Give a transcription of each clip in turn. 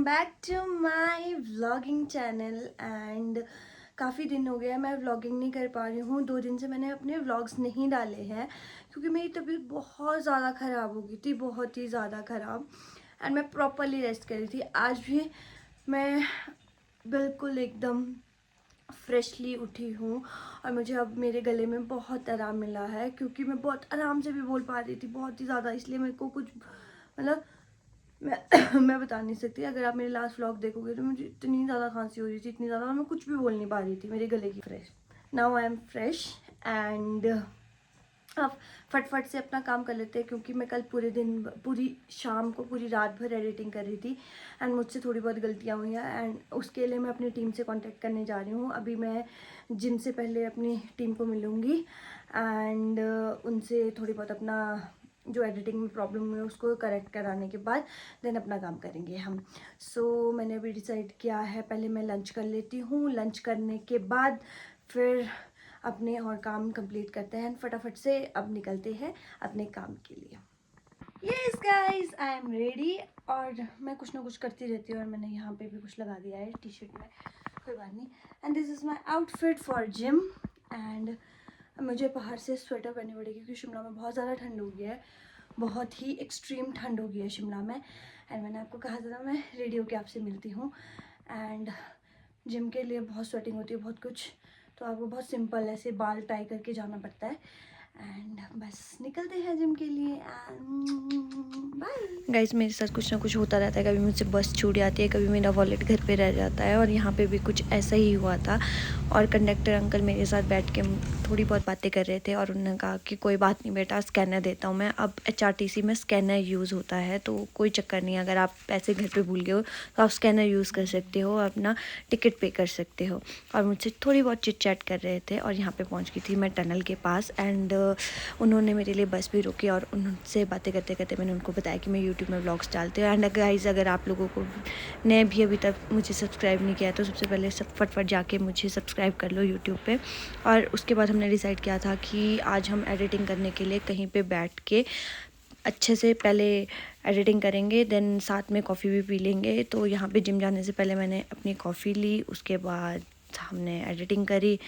Back to my vlogging channel and काफ़ी दिन हो गया है मैं व्लॉगिंग नहीं कर पा रही हूँ। 2 दिन से मैंने अपने व्लॉग्स नहीं डाले हैं क्योंकि मेरी तबीयत बहुत ज़्यादा ख़राब हो गई थी, बहुत ही ज़्यादा ख़राब। एंड मैं प्रॉपरली रेस्ट कर रही थी। आज भी मैं बिल्कुल एकदम फ्रेशली उठी हूँ और मुझे अब मेरे गले में बहुत आराम मिला है क्योंकि मैं बहुत आराम से भी बोल पा रही थी, बहुत ही ज़्यादा। इसलिए मेरे को कुछ मतलब मैं बता नहीं सकती। अगर आप मेरे लास्ट व्लॉग देखोगे तो मुझे इतनी ज़्यादा खांसी हो रही थी, इतनी ज़्यादा, और मैं कुछ भी बोल नहीं पा रही थी मेरे गले की। Fresh now I am fresh and अब फटफट से अपना काम कर लेते हैं क्योंकि मैं कल पूरे दिन, पूरी शाम को, पूरी रात भर एडिटिंग कर रही थी एंड मुझसे थोड़ी बहुत गलतियाँ हुई हैं एंड उसके लिए मैं अपनी टीम से कांटेक्ट करने जा रही हूँ। अभी मैं जिम से पहले अपनी टीम को मिलूँगी एंड उनसे थोड़ी बहुत अपना जो एडिटिंग में प्रॉब्लम है उसको करेक्ट कराने के बाद देन अपना काम करेंगे हम। सो मैंने अभी डिसाइड किया है पहले मैं लंच कर लेती हूँ, लंच करने के बाद फिर अपने और काम कंप्लीट करते हैं। फटाफट से अब निकलते हैं अपने काम के लिए। Yes guys, I am ready. और मैं कुछ ना कुछ करती रहती हूँ और मैंने यहाँ पे भी कुछ लगा दिया है टी शर्ट में, कोई बात नहीं। And this is my outfit for gym. And मुझे बाहर से स्वेटर पहननी पड़ेगी क्योंकि शिमला में बहुत ज़्यादा ठंड हो गई है, बहुत ही एक्सट्रीम ठंड हो गई है शिमला में। एंड मैंने आपको कहा था मैं रेडी होके आपसे मिलती हूँ। एंड जिम के लिए बहुत स्वेटिंग होती है, बहुत कुछ, तो आपको बहुत सिंपल ऐसे बाल टाई करके जाना पड़ता है। एंड बस निकलते हैं जिम के लिए एंड बाय। गाइस, मेरे साथ कुछ ना कुछ होता रहता है। कभी मुझसे बस छूट जाती है, कभी मेरा वॉलेट घर पे रह जाता है, और यहाँ पे भी कुछ ऐसा ही हुआ था। और कंडक्टर अंकल मेरे साथ बैठ के थोड़ी बहुत बातें कर रहे थे और उन्होंने कहा कि कोई बात नहीं बेटा, स्कैनर देता हूँ मैं। अब HRTC में स्कैनर यूज़ होता है तो कोई चक्कर नहीं। अगर आप पैसे घर पे भूल गए हो तो आप स्कैनर यूज़ कर सकते हो, अपना टिकट पे कर सकते हो। और मुझसे थोड़ी बहुत चिट चैट कर रहे थे और यहाँ पे पहुँच गई थी मैं टनल के पास। एंड उन्होंने मेरे लिए बस भी रोकी और उनसे बातें करते करते मैंने उनको बताया कि मैं यूट्यूब में व्लॉग्स डालती हूँ। एंड गाइस, अगर आप लोगों को ने भी अभी तक मुझे सब्सक्राइब नहीं किया तो सबसे पहले फटफट जाके मुझे सब्सक्राइब कर लो यूट्यूब पे। और उसके बाद हमने डिसाइड किया था कि आज हम एडिटिंग करने के लिए कहीं पे बैठ के अच्छे से पहले एडिटिंग करेंगे, देन साथ में कॉफ़ी भी पी लेंगे। तो यहाँ पे जिम जाने से पहले मैंने अपनी कॉफ़ी ली, उसके बाद हमने एडिटिंग करी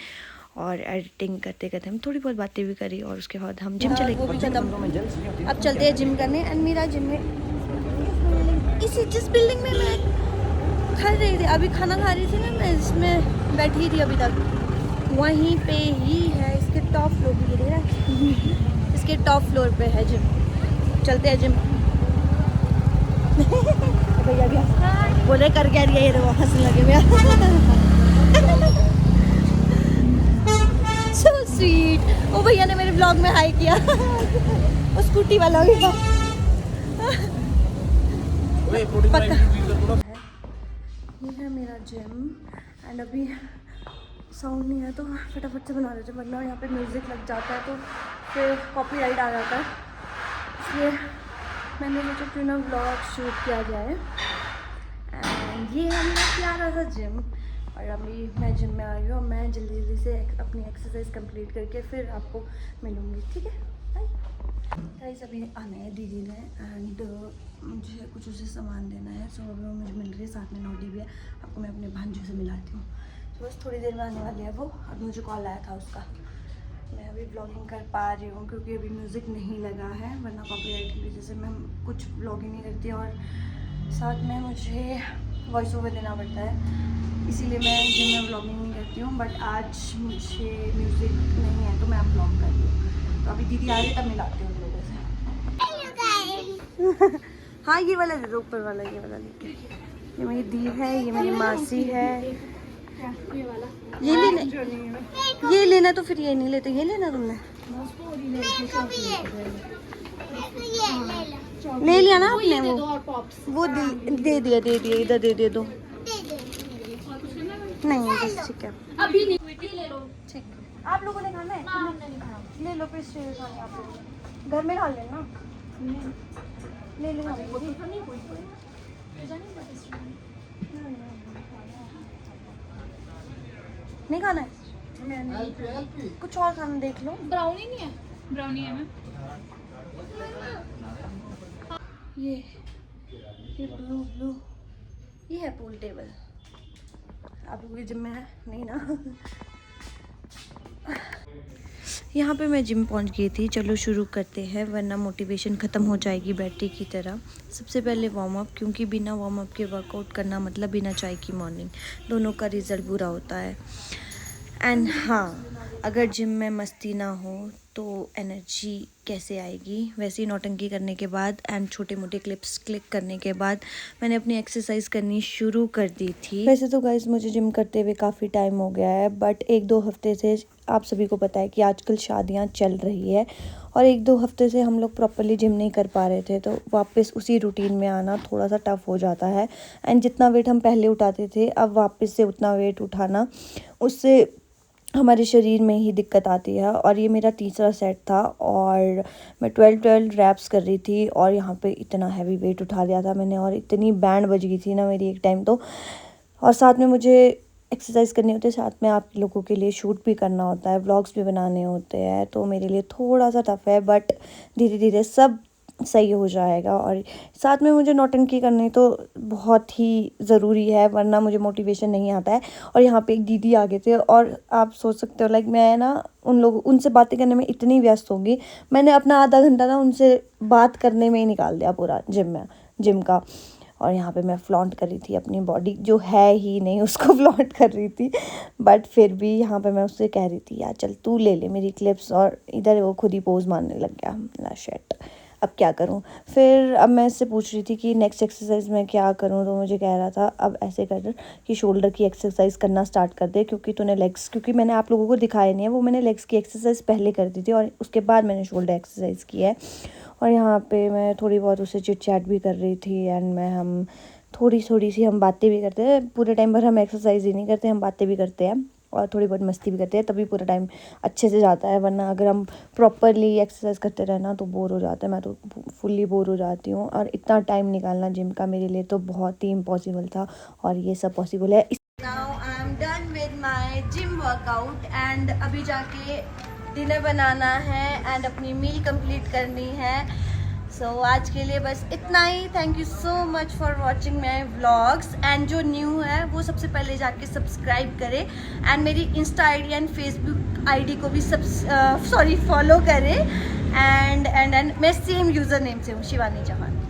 और एडिटिंग करते करते हम थोड़ी बहुत बातें भी करी और उसके बाद हम जिम चले गए। अब चलते हैं जिम करने। एंड मेरा जिम में इसी जिस बिल्डिंग में मैं खा रही थी, अभी खाना खा रही थी ना मैं, इसमें बैठी थी अभी तक, वहीं पे ही है। इसके टॉप फ्लोर पे दे रहा है, इसके टॉप फ्लोर पे है जिम। चलते हैं जिम। भैया भी बोले कर क्या रही है, ये हंसने लगे भैया। So sweet. वो भैया ने मेरे ब्लॉग में हाई किया। वो स्कूटी वाला भी था। पक्का ये है मेरा जिम। एंड अभी साउंड नहीं है तो फटाफट से बना देते, वरना यहाँ पे म्यूज़िक लग जाता है तो फिर कॉपीराइट आ जाता है। इसलिए मैंने सोचा क्यों ना व्लॉग शूट किया जाए। एंड ये है मेरा प्यारा सा जिम। और अभी मैं जिम में आई हूँ, मैं जल्दी जल्दी से अपनी एक्सरसाइज कंप्लीट करके फिर आपको मिलूँगी, ठीक है? Bye guys. अभी आना है दीदी ने एंड मुझे कुछ उसे सामान देना है। सो अभी वो मुझे मिल रही है, साथ में नोटी भी है। आपको मैं अपने भांजू से मिलाती हूँ। तो बस थोड़ी देर में आने वाली है वो। अभी मुझे कॉल आया था उसका। मैं अभी ब्लॉगिंग कर पा रही हूँ क्योंकि अभी म्यूज़िक नहीं लगा है, वरना कॉपीराइट की वजह से मैं कुछ ब्लॉगिंग नहीं करती और साथ में मुझे वॉइस ओवर देना पड़ता है, इसीलिए मैं जिम में ब्लॉगिंग नहीं करती हूँ। बट आज मुझे म्यूज़िक नहीं है तो मैं अब ब्लॉग कर रही हूँ। तो अभी दीदी आ रही तब मिलाती हूँ उन लोगों से। हाँ, ये वाला दे दो, ऊपर वाला, ये वाला लेके। ये मेरी दी है, ये मेरी मासी है। ये लेना, ये लेना तो फिर ये नहीं लेते, ये लेना तुमने ले लिया ना आपने। वो दे दिया इधर दे दिया दो। नहीं बस ठीक है, अभी नहीं, ले लो। ठीक, आप लोगों ने खाना है? हमने नहीं खाया। ले लो फिर खाने आप लोग, घर में खा लेना। ले लेना। नहीं खाना है? कुछ और खाना देख लो। ब्राउनी नहीं है? ब्राउनी है ना? ये ब्लू ये है पूल टेबल। आप लोगों की जिम में है नहीं ना? यहाँ पे मैं जिम पहुँच गई थी। चलो शुरू करते हैं वरना मोटिवेशन ख़त्म हो जाएगी बैटरी की तरह। सबसे पहले वार्म अप, क्योंकि बिना वार्म अप के वर्कआउट करना मतलब बिना चाय की मॉर्निंग, दोनों का रिज़ल्ट बुरा होता है। एंड हाँ, अगर जिम में मस्ती ना हो तो एनर्जी कैसे आएगी। वैसे ही नौटंकी करने के बाद एंड छोटे मोटे क्लिप्स क्लिक करने के बाद मैंने अपनी एक्सरसाइज करनी शुरू कर दी थी। वैसे तो गाइस मुझे जिम करते हुए काफ़ी टाइम हो गया है, बट 1-2 हफ्ते से आप सभी को पता है कि आजकल शादियां चल रही है और 1-2 हफ्ते से हम लोग प्रॉपरली जिम नहीं कर पा रहे थे, तो वापस उसी रूटीन में आना थोड़ा सा टफ़ हो जाता है। एंड जितना वेट हम पहले उठाते थे अब वापस से उतना वेट उठाना, उससे हमारे शरीर में ही दिक्कत आती है। और ये मेरा तीसरा सेट था और मैं 12 रैप्स कर रही थी और यहाँ पे इतना हैवी वेट उठा दिया था मैंने और इतनी बैंड बज गई थी ना मेरी एक टाइम तो। और साथ में मुझे एक्सरसाइज करनी होती है, साथ में आप लोगों के लिए शूट भी करना होता है, व्लॉग्स भी बनाने होते हैं, तो मेरे लिए थोड़ा सा टफ़ है, बट धीरे धीरे सब सही हो जाएगा। और साथ में मुझे नौटंकी करनी तो बहुत ही ज़रूरी है, वरना मुझे मोटिवेशन नहीं आता है। और यहाँ पे एक दीदी आ गए थे और आप सोच सकते हो लाइक मैं ना उनसे बातें करने में इतनी व्यस्त होगी, मैंने अपना आधा घंटा ना उनसे बात करने में ही निकाल दिया पूरा जिम का। और यहाँ पे मैं फ्लॉन्ट कर रही थी अपनी बॉडी, जो है ही नहीं उसको फ्लॉन्ट कर रही थी, बट फिर भी यहाँ पे मैं उससे कह रही थी यार चल तू ले ले मेरी क्लिप्स, और इधर वो खुद ही पोज मारने लग गया। ना शिट, अब क्या करूँ। फिर अब मैं इससे पूछ रही थी कि नेक्स्ट एक्सरसाइज में क्या करूँ, तो मुझे कह रहा था अब ऐसे कर कि शोल्डर की एक्सरसाइज करना स्टार्ट कर दे, क्योंकि तूने लेग्स, क्योंकि मैंने आप लोगों को दिखाया नहीं है, वो मैंने लेग्स की एक्सरसाइज पहले कर दी थी और उसके बाद मैंने शोल्डर एक्सरसाइज की है। और यहाँ पे मैं थोड़ी बहुत उससे चिट चैट भी कर रही थी एंड हम थोड़ी सी हम बातें भी करते हैं। पूरे टाइम भर हम एक्सरसाइज ही नहीं करते, हम बातें भी करते हैं और थोड़ी बहुत मस्ती भी करते हैं, तभी पूरा टाइम अच्छे से जाता है। वरना अगर हम प्रॉपरली एक्सरसाइज करते रहना तो बोर हो जाता है, मैं तो फुल्ली बोर हो जाती हूँ। और इतना टाइम निकालना जिम का मेरे लिए तो बहुत ही इम्पॉसिबल था और ये सब पॉसिबल है। Now I am done with my gym workout and अभी जाके डिनर बनाना है एंड अपनी मील कंप्लीट करनी है। सो आज के लिए बस इतना ही। Thank you so much for watching my vlogs and जो न्यू है वो सबसे पहले जाके सब्सक्राइब करें एंड मेरी insta ID and Facebook ID को भी फॉलो करें एंड मैं सेम यूज़र नेम से हूँ, शिवानी चौहान।